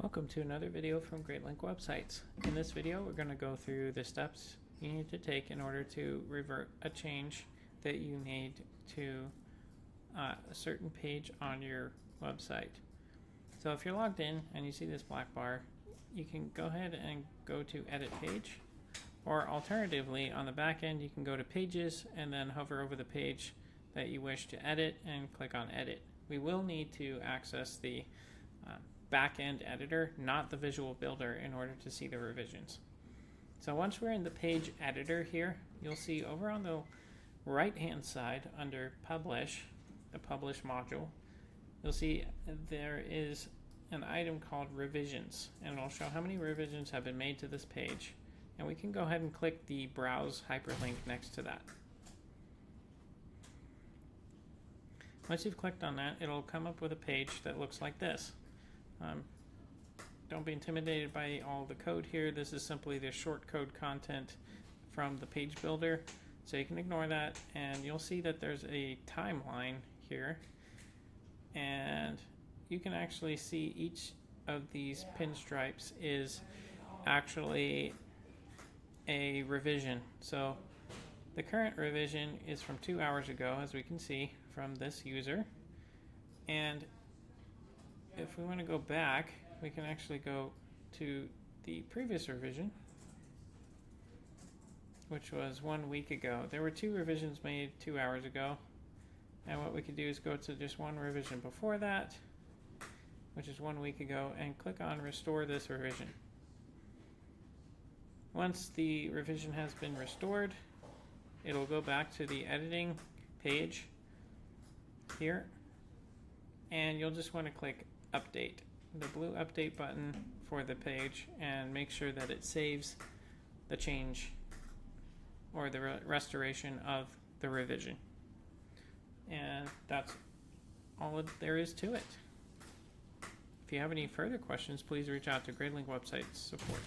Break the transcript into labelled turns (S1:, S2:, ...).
S1: Welcome to another video from Gradelink websites. In this video, we're going to go through the steps you need to take in order to revert a change that you made to a certain page on your website. So if you're logged in and you see this black bar, you can go ahead and go to Edit Page, or alternatively on the back end you can go to Pages and then hover over the page that you wish to edit and click on Edit. We will need to access the back-end editor, not the visual builder, in order to see the revisions. So once we're in the page editor here, you'll see over on the right hand side under Publish, the Publish module, you'll see there is an item called Revisions, and it'll show how many revisions have been made to this page, and we can go ahead and click the Browse hyperlink next to that. Once you've clicked on that, it'll come up with a page that looks like this. Don't be intimidated by all the code here. This is simply the short code content from the page builder, so you can ignore that, and you'll see that there's a timeline here, and you can actually see each of these pinstripes is actually a revision. So the current revision is from 2 hours ago, as we can see from this user, and if we want to go back, we can actually go to the previous revision, which was 1 week ago. There were 2 revisions made 2 hours ago, and what we could do is go to just one revision before that, which is 1 week ago, and click on Restore this revision. Once the revision has been restored, it'll go back to the editing page here, and you'll just want to click Update, the blue update button for the page, and make sure that it saves the change or the restoration of the revision. And that's all there is to it. If you have any further questions, please reach out to Gradelink website support.